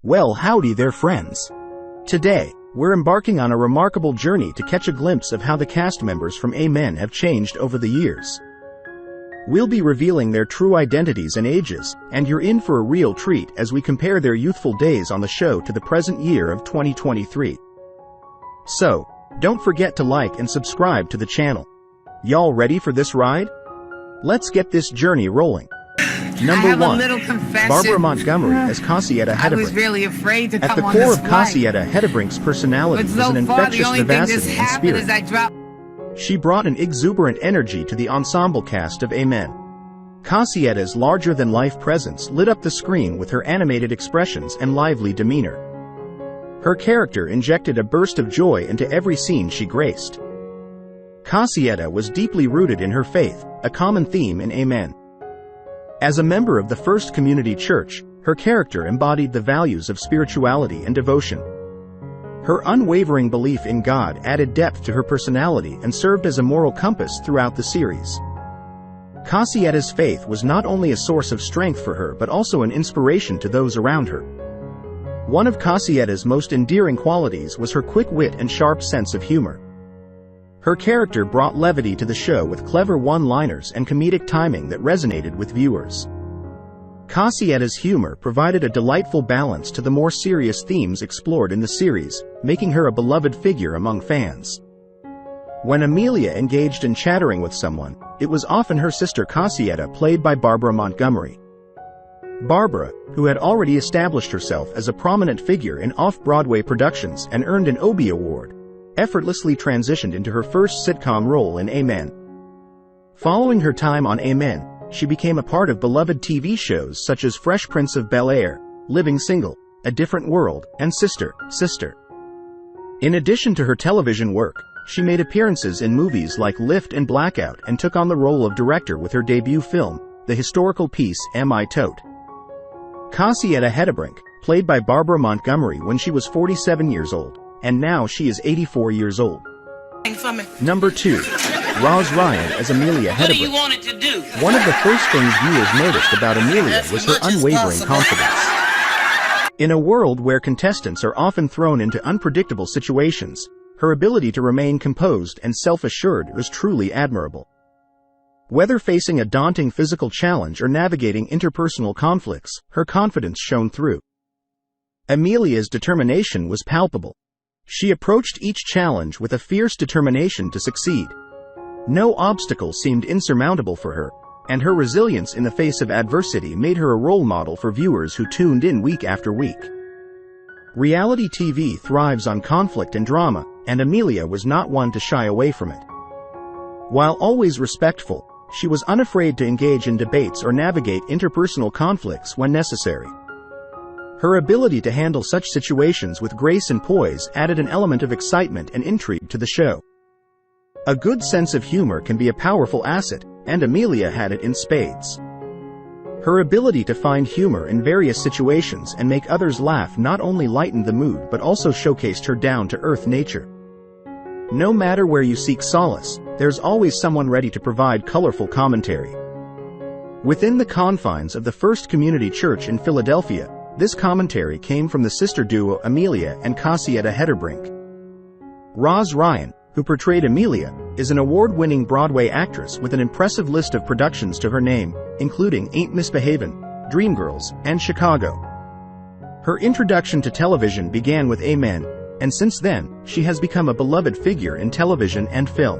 Well, howdy there, friends. Today, we're embarking on a remarkable journey to catch a glimpse of how the cast members from Amen have changed over the years. We'll be revealing their true identities and ages, and you're in for a real treat as we compare their youthful days on the show to the present year of 2023. So, don't forget to like and subscribe to the channel. Y'all ready for this ride? Let's get this journey rolling. Number 1. Barbara Montgomery as Cossietta Hedebrink. I was really afraid to come on this flight. At the core of Cossietta Hedebrink's personality was an infectious vivacity and spirit. She brought an exuberant energy to the ensemble cast of Amen. Cossietta's larger-than-life presence lit up the screen with her animated expressions and lively demeanor. Her character injected a burst of joy into every scene she graced. Cossietta was deeply rooted in her faith, a common theme in Amen. As a member of the First Community Church, her character embodied the values of spirituality and devotion. Her unwavering belief in God added depth to her personality and served as a moral compass throughout the series. Cossietta's faith was not only a source of strength for her but also an inspiration to those around her. One of Cossietta's most endearing qualities was her quick wit and sharp sense of humor. Her character brought levity to the show with clever one-liners and comedic timing that resonated with viewers. Cossietta's humor provided a delightful balance to the more serious themes explored in the series, making her a beloved figure among fans. When Amelia engaged in chattering with someone, it was often her sister Cossietta, played by Barbara Montgomery. Barbara, who had already established herself as a prominent figure in off-Broadway productions and earned an Obie Award, effortlessly transitioned into her first sitcom role in Amen. Following her time on Amen, she became a part of beloved TV shows such as Fresh Prince of Bel-Air, Living Single, A Different World, and Sister. In addition to her television work, she made appearances in movies like Lift and Blackout and took on the role of director with her debut film, the historical piece Am I Tote? Cossietta Hedebrink, played by Barbara Montgomery when she was 47 years old, and now she is 84 years old. Number 2. Roz Ryan as Amelia Hedebrink. One of the first things viewers noticed about Amelia was her unwavering confidence. In a world where contestants are often thrown into unpredictable situations, her ability to remain composed and self-assured was truly admirable. Whether facing a daunting physical challenge or navigating interpersonal conflicts, her confidence shone through. Amelia's determination was palpable. She approached each challenge with a fierce determination to succeed. No obstacle seemed insurmountable for her, and her resilience in the face of adversity made her a role model for viewers who tuned in week after week. Reality TV thrives on conflict and drama, and Amelia was not one to shy away from it. While always respectful, she was unafraid to engage in debates or navigate interpersonal conflicts when necessary. Her ability to handle such situations with grace and poise added an element of excitement and intrigue to the show. A good sense of humor can be a powerful asset, and Amelia had it in spades. Her ability to find humor in various situations and make others laugh not only lightened the mood but also showcased her down-to-earth nature. No matter where you seek solace, there's always someone ready to provide colorful commentary. Within the confines of the First Community Church in Philadelphia, this commentary came from the sister duo Amelia and Cossietta Hedebrink. Roz Ryan, who portrayed Amelia, is an award-winning Broadway actress with an impressive list of productions to her name, including Ain't Misbehavin', Dreamgirls, and Chicago. Her introduction to television began with Amen, and since then, she has become a beloved figure in television and film.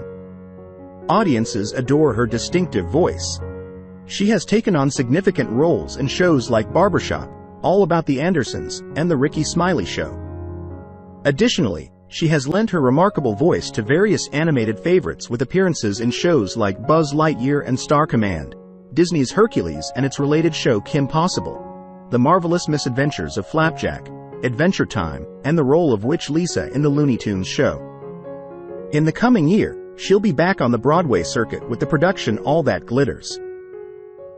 Audiences adore her distinctive voice. She has taken on significant roles in shows like Barbershop, All About the Andersons, and The Ricky Smiley Show. Additionally, she has lent her remarkable voice to various animated favorites with appearances in shows like Buzz Lightyear and Star Command, Disney's Hercules and its related show Kim Possible, The Marvelous Misadventures of Flapjack, Adventure Time, and the role of Witch Lisa in the Looney Tunes show. In the coming year, she'll be back on the Broadway circuit with the production All That Glitters.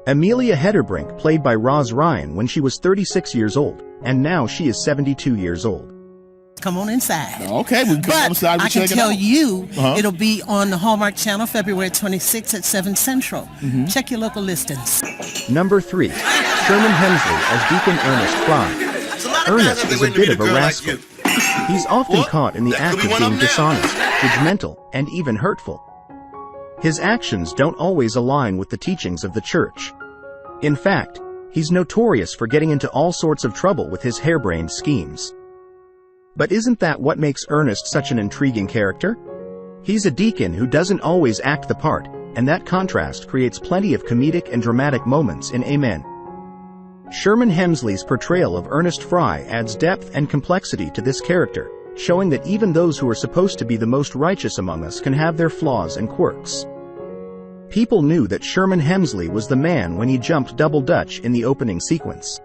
Amelia Hedebrink played by Roz Ryan when she was 36 years old, and now she is 72 years old. Come on inside. Okay, we come inside. I can tell you, it'll be on the Hallmark Channel February 26th at 7 Central. Check your local listings. Number 3. Sherman Hemsley as Deacon Ernest Fry. Ernest is a bit of a rascal. He's often caught in the act of being dishonest, judgmental, and even hurtful. His actions don't always align with the teachings of the church. In fact, he's notorious for getting into all sorts of trouble with his harebrained schemes. But isn't that what makes Ernest such an intriguing character? He's a deacon who doesn't always act the part, and that contrast creates plenty of comedic and dramatic moments in Amen. Sherman Hemsley's portrayal of Ernest Fry adds depth and complexity to this character, showing that even those who are supposed to be the most righteous among us can have their flaws and quirks. People knew that Sherman Hemsley was the man when he jumped double dutch in the opening sequence.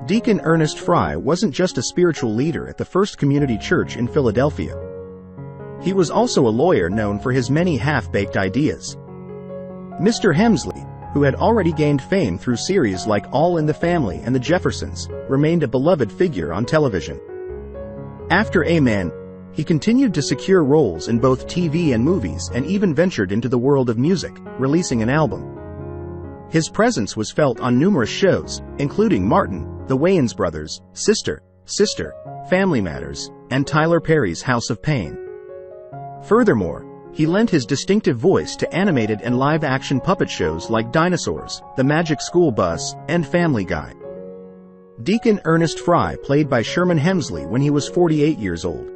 Deacon Ernest Fry wasn't just a spiritual leader at the First Community Church in Philadelphia. He was also a lawyer known for his many half-baked ideas. Mr. Hemsley, who had already gained fame through series like All in the Family and The Jeffersons, remained a beloved figure on television. After Amen, he continued to secure roles in both TV and movies and even ventured into the world of music, releasing an album. His presence was felt on numerous shows, including Martin, the Wayans Brothers, Sister, Family Matters, and Tyler Perry's House of Pain. Furthermore, he lent his distinctive voice to animated and live-action puppet shows like Dinosaurs, The Magic School Bus, and Family Guy. Deacon Ernest Fry played by Sherman Hemsley when he was 48 years old.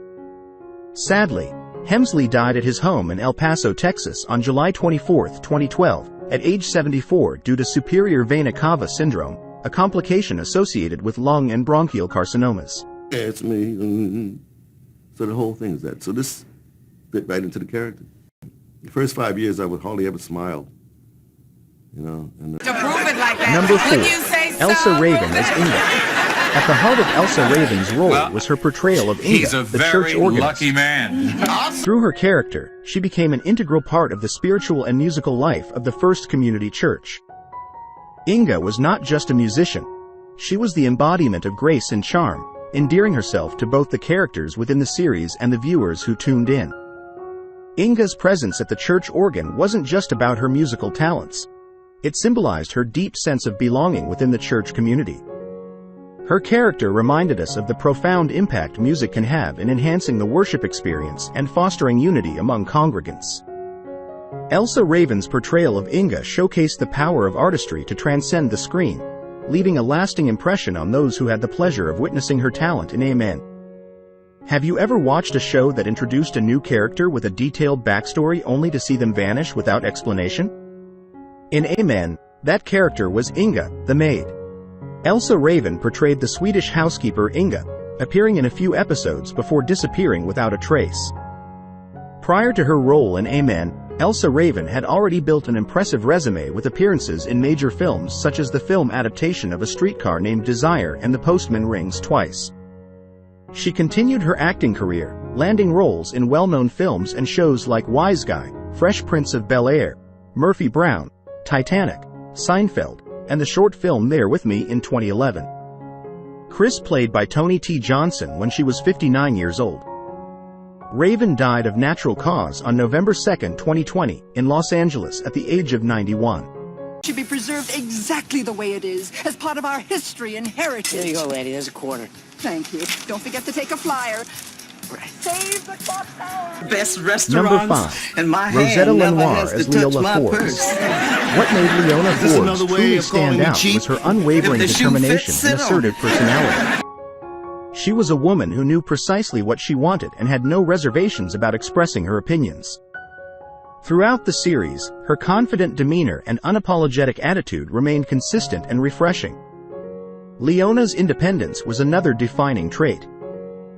Sadly, Hemsley died at his home in El Paso, Texas on July 24, 2012, at age 74 due to superior vena cava syndrome, a complication associated with lung and bronchial carcinomas. Yeah, it's me. So the whole thing is that. So this fit right into the character. The first 5 years, I would hardly ever smile. You know. And, To prove it like that. Number 4, Would you say so? Elsa Raven as Inga. At the heart of Elsa Raven's role was her portrayal of Inga, the church organist. Lucky man. Through her character, she became an integral part of the spiritual and musical life of the First Community Church. Inga was not just a musician. She was the embodiment of grace and charm, endearing herself to both the characters within the series and the viewers who tuned in. Inga's presence at the church organ wasn't just about her musical talents. It symbolized her deep sense of belonging within the church community. Her character reminded us of the profound impact music can have in enhancing the worship experience and fostering unity among congregants. Elsa Raven's portrayal of Inga showcased the power of artistry to transcend the screen, leaving a lasting impression on those who had the pleasure of witnessing her talent in Amen. Have you ever watched a show that introduced a new character with a detailed backstory only to see them vanish without explanation? In Amen, that character was Inga, the maid. Elsa Raven portrayed the Swedish housekeeper Inga, appearing in a few episodes before disappearing without a trace. Prior to her role in Amen, Elsa Raven had already built an impressive resume with appearances in major films such as the film adaptation of A Streetcar Named Desire and The Postman Rings Twice. She continued her acting career, landing roles in well-known films and shows like Wise Guy, Fresh Prince of Bel-Air, Murphy Brown, Titanic, Seinfeld, and the short film There With Me in 2011. Chris played by Tony T. Johnson when she was 59 years old. Raven died of natural cause on November 2, 2020, in Los Angeles at the age of 91. Should be preserved exactly the way it is, as part of our history and heritage. There you go, lady. There's a quarter. Thank you. Don't forget to take a flyer. Save the clock tower. Best Number restaurants, 5, and my Rosetta hand never Lenoir has as to touch Leola my Forbes. purse. What made Leona Is this Forbes another way truly of calling stand me out cheap? was her unwavering If the shoe determination fits, and sit on assertive it. personality. She was a woman who knew precisely what she wanted and had no reservations about expressing her opinions. Throughout the series, her confident demeanor and unapologetic attitude remained consistent and refreshing. Leona's independence was another defining trait.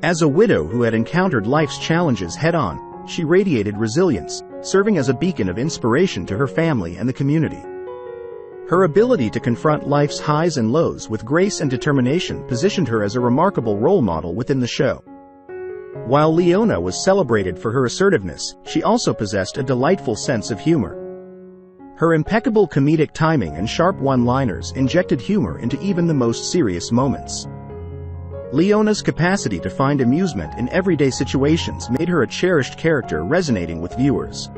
As a widow who had encountered life's challenges head-on, she radiated resilience, serving as a beacon of inspiration to her family and the community. Her ability to confront life's highs and lows with grace and determination positioned her as a remarkable role model within the show. While Leona was celebrated for her assertiveness, she also possessed a delightful sense of humor. Her impeccable comedic timing and sharp one-liners injected humor into even the most serious moments. Leona's capacity to find amusement in everyday situations made her a cherished character resonating with viewers.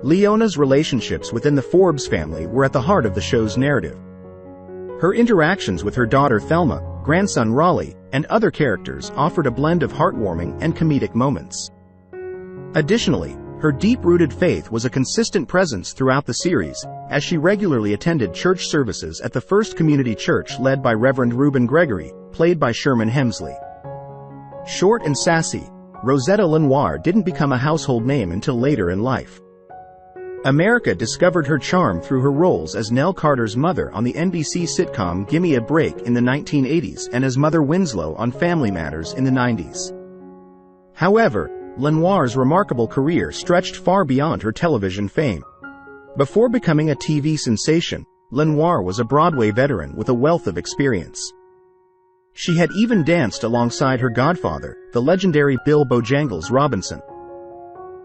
Leona's relationships within the Forbes family were at the heart of the show's narrative. Her interactions with her daughter Thelma, grandson Raleigh, and other characters offered a blend of heartwarming and comedic moments. Additionally, her deep-rooted faith was a consistent presence throughout the series, as she regularly attended church services at the First Community Church led by Reverend Reuben Gregory, played by Sherman Hemsley. Short and sassy, Rosetta Lenoir didn't become a household name until later in life. America discovered her charm through her roles as Nell Carter's mother on the NBC sitcom Gimme a Break in the 1980s and as Mother Winslow on Family Matters in the 90s. However, Lenoir's remarkable career stretched far beyond her television fame. Before becoming a TV sensation, Lenoir was a Broadway veteran with a wealth of experience. She had even danced alongside her godfather, the legendary Bill Bojangles Robinson.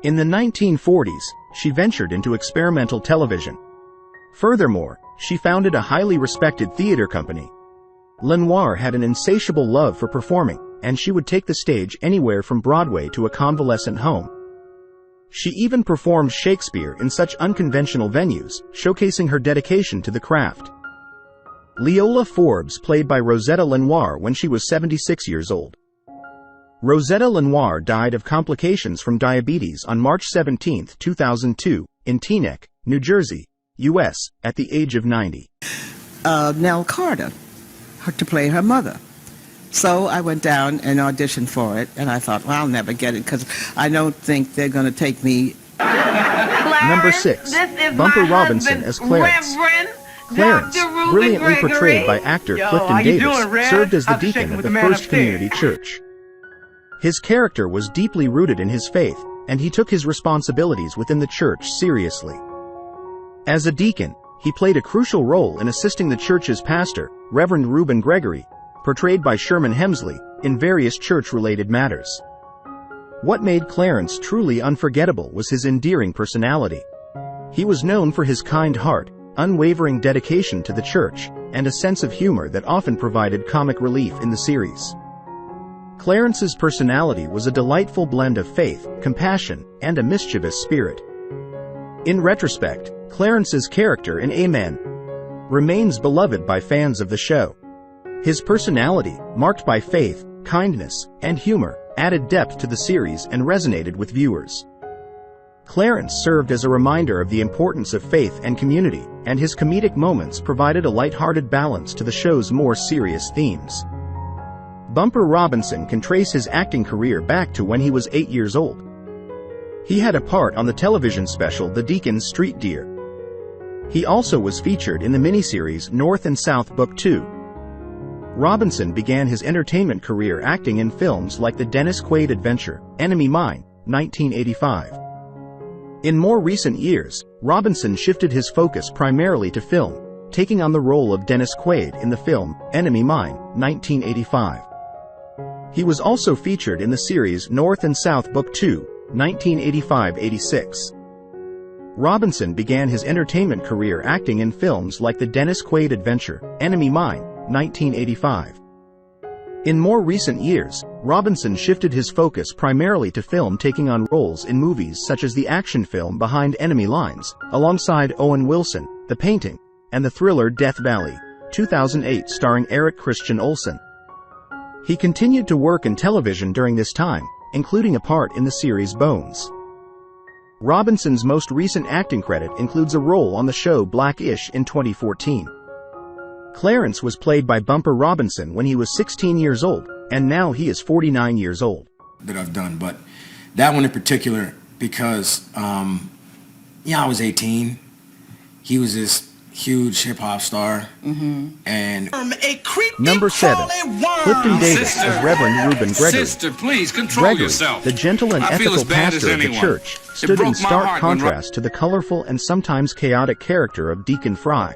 In the 1940s, she ventured into experimental television. Furthermore, she founded a highly respected theater company. Lenoir had an insatiable love for performing, and she would take the stage anywhere from Broadway to a convalescent home. She even performed Shakespeare in such unconventional venues, showcasing her dedication to the craft. Leola Forbes played by Rosetta Lenoir when she was 76 years old. Rosetta Lenoir died of complications from diabetes on March 17, 2002, in Teaneck, New Jersey, U.S., at the age of 90. Nell Carter, to play her mother. So I went down and auditioned for it, and I thought, well, I'll never get it because I don't think they're going to take me. Number 6. Bumper Robinson as Clarence. Clarence, brilliantly portrayed by actor Clifton Davis, served as the deacon at the First Community Church. His character was deeply rooted in his faith, and he took his responsibilities within the church seriously. As a deacon, he played a crucial role in assisting the church's pastor, Reverend Reuben Gregory, portrayed by Sherman Hemsley, in various church-related matters. What made Clarence truly unforgettable was his endearing personality. He was known for his kind heart, unwavering dedication to the church, and a sense of humor that often provided comic relief in the series. Clarence's personality was a delightful blend of faith, compassion, and a mischievous spirit. In retrospect, Clarence's character in Amen remains beloved by fans of the show. His personality, marked by faith, kindness, and humor, added depth to the series and resonated with viewers. Clarence served as a reminder of the importance of faith and community, and his comedic moments provided a light-hearted balance to the show's more serious themes. Bumper Robinson can trace his acting career back to when he was 8 years old. He had a part on the television special The Deacon's Street Deer. He also was featured in the miniseries North and South Book 2. Robinson began his entertainment career acting in films like The Dennis Quaid Adventure, Enemy Mine, 1985. In more recent years, Robinson shifted his focus primarily to film, taking on the role of Dennis Quaid in the film Enemy Mine, 1985. He was also featured in the series North and South Book 2, 1985-86. Robinson began his entertainment career acting in films like The Dennis Quaid Adventure, Enemy Mine, 1985. In more recent years, Robinson shifted his focus primarily to film, taking on roles in movies such as the action film Behind Enemy Lines, alongside Owen Wilson, The Painting, and the thriller Death Valley, 2008 starring Eric Christian Olsen. He continued to work in television during this time, including a part in the series Bones. Robinson's most recent acting credit includes a role on the show Black-ish in 2014. Clarence was played by Bumper Robinson when he was 16 years old, and now he is 49 years old. That I've done, but that one in particular, because, I was 18. He was this huge hip-hop star, and Number 7. Clifton Davis as Reverend Reuben Gregory. Sister, please control Gregory, yourself. the gentle and I feel ethical as bad pastor as of the anyone. church, stood in broke my stark heart when contrast to the colorful and sometimes chaotic character of Deacon Fry.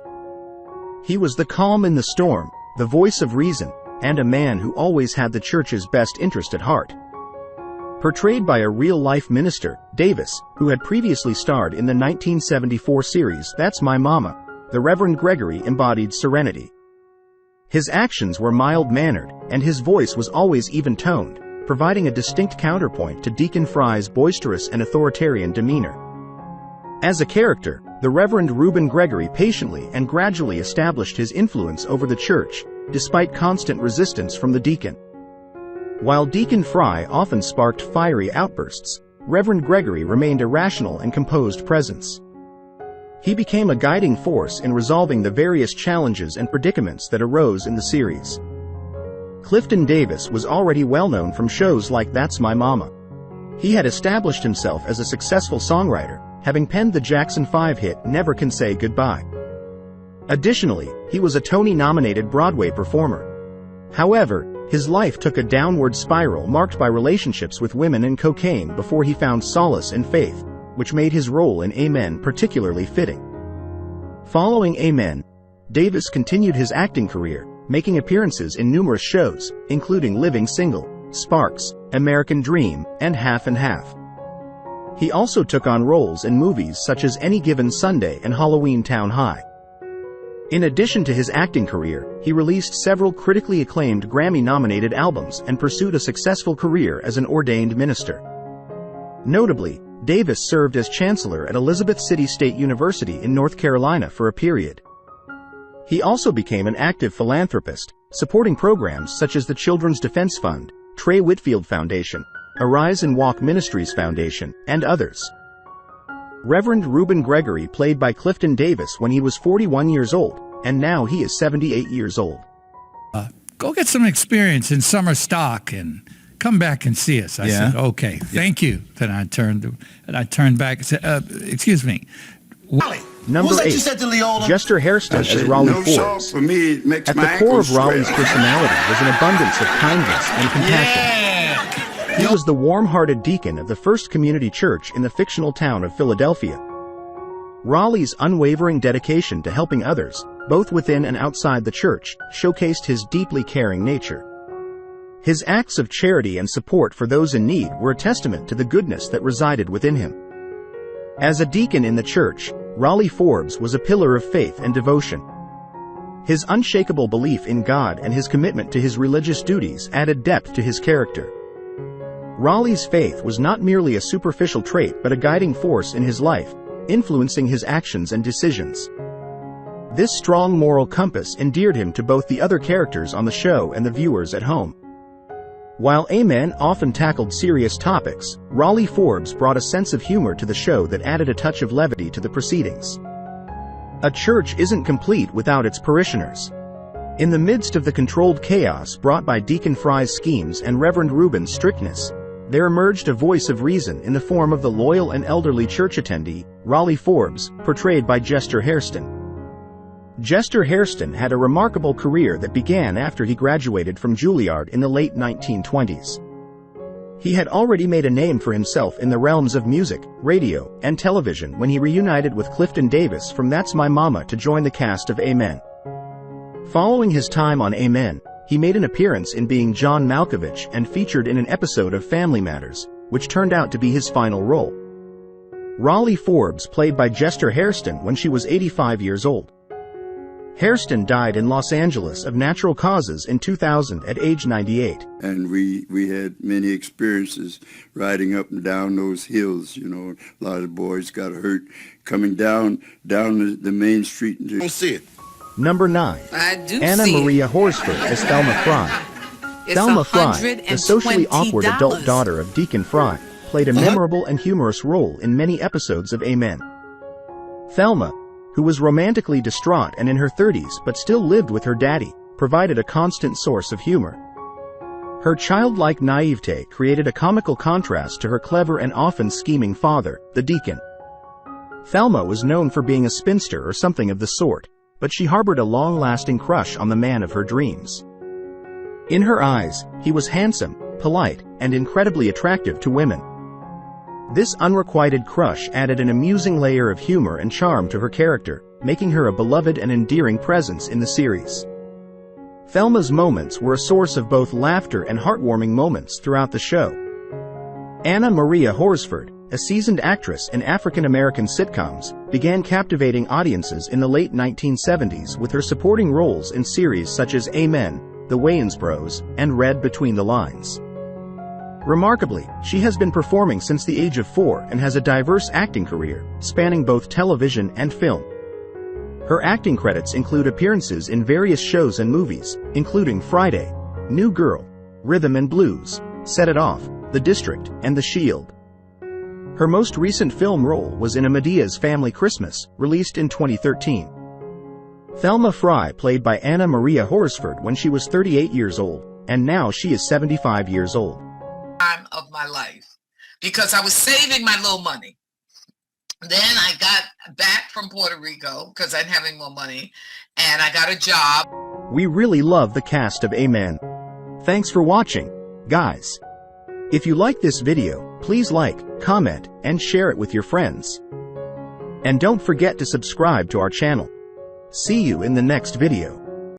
He was the calm in the storm, the voice of reason, and a man who always had the church's best interest at heart. Portrayed by a real-life minister, Davis, who had previously starred in the 1974 series That's My Mama, the Reverend Gregory embodied serenity. His actions were mild-mannered, and his voice was always even-toned, providing a distinct counterpoint to Deacon Fry's boisterous and authoritarian demeanor. As a character, the Reverend Reuben Gregory patiently and gradually established his influence over the church, despite constant resistance from the deacon. While Deacon Fry often sparked fiery outbursts, Reverend Gregory remained a rational and composed presence. He became a guiding force in resolving the various challenges and predicaments that arose in the series. Clifton Davis was already well known from shows like That's My Mama. He had established himself as a successful songwriter, having penned the Jackson 5 hit Never Can Say Goodbye. Additionally, he was a Tony-nominated Broadway performer. However, his life took a downward spiral marked by relationships with women and cocaine before he found solace in faith, which made his role in Amen particularly fitting. Following Amen, Davis continued his acting career, making appearances in numerous shows, including Living Single, Sparks, American Dream, and Half and Half. He also took on roles in movies such as Any Given Sunday and Halloween Town High. In addition to his acting career, he released several critically acclaimed Grammy-nominated albums and pursued a successful career as an ordained minister. Notably, Davis served as chancellor at Elizabeth City State University in North Carolina for a period. He also became an active philanthropist, supporting programs such as the Children's Defense Fund, Trey Whitfield Foundation, Arise and Walk Ministries Foundation, and others. Reverend Reuben Gregory played by Clifton Davis when he was 41 years old, and now he is 78 years old. Go get some experience in summer stock and come back and see us. I said, okay, thank you. Then I turned back and said, excuse me. Number 8, Jester Hairston as Raleigh Forbes. At the core of Raleigh's personality was an abundance of kindness and compassion. He was the warm-hearted deacon of the First Community Church in the fictional town of Philadelphia. Raleigh's unwavering dedication to helping others, both within and outside the church, showcased his deeply caring nature. His acts of charity and support for those in need were a testament to the goodness that resided within him. As a deacon in the church, Raleigh Forbes was a pillar of faith and devotion. His unshakable belief in God and his commitment to his religious duties added depth to his character. Raleigh's faith was not merely a superficial trait but a guiding force in his life, influencing his actions and decisions. This strong moral compass endeared him to both the other characters on the show and the viewers at home. While Amen often tackled serious topics, Raleigh Forbes brought a sense of humor to the show that added a touch of levity to the proceedings. A church isn't complete without its parishioners. In the midst of the controlled chaos brought by Deacon Fry's schemes and Reverend Reuben's strictness, there emerged a voice of reason in the form of the loyal and elderly church attendee, Raleigh Forbes, portrayed by Jester Hairston. Jester Hairston had a remarkable career that began after he graduated from Juilliard in the late 1920s. He had already made a name for himself in the realms of music, radio, and television when he reunited with Clifton Davis from That's My Mama to join the cast of Amen. Following his time on Amen, he made an appearance in Being John Malkovich and featured in an episode of Family Matters, which turned out to be his final role. Raleigh Forbes played by Jester Hairston when she was 85 years old. Hairston died in Los Angeles of natural causes in 2000 at age 98. And we had many experiences riding up and down those hills. You know, a lot of the boys got hurt coming down the main street. And Don't see it. Number 9. Anna Maria Horsford as Thelma Fry. Thelma Fry, the socially awkward adult daughter of Deacon Fry, played a memorable and humorous role in many episodes of Amen. Thelma, who was romantically distraught and in her 30s but still lived with her daddy, provided a constant source of humor. Her childlike naivete created a comical contrast to her clever and often scheming father, the deacon. Thelma was known for being a spinster or something of the sort, but she harbored a long-lasting crush on the man of her dreams. In her eyes, he was handsome, polite, and incredibly attractive to women. This unrequited crush added an amusing layer of humor and charm to her character, making her a beloved and endearing presence in the series. Thelma's moments were a source of both laughter and heartwarming moments throughout the show. Anna Maria Horsford, a seasoned actress in African-American sitcoms, began captivating audiences in the late 1970s with her supporting roles in series such as Amen, The Wayans Bros, and Read Between the Lines. Remarkably, she has been performing since the age of 4 and has a diverse acting career, spanning both television and film. Her acting credits include appearances in various shows and movies, including Friday, New Girl, Rhythm and Blues, Set It Off, The District, and The Shield. Her most recent film role was in A Medea's Family Christmas, released in 2013. Thelma Fry played by Anna Maria Horsford when she was 38 years old, and now she is 75 years old. Time of my life, because I was saving my little money. Then I got back from Puerto Rico because I didn't have any more money, and I got a job. We really love the cast of Amen. Thanks for watching, guys. If you like this video, please like, comment, and share it with your friends. And don't forget to subscribe to our channel. See you in the next video.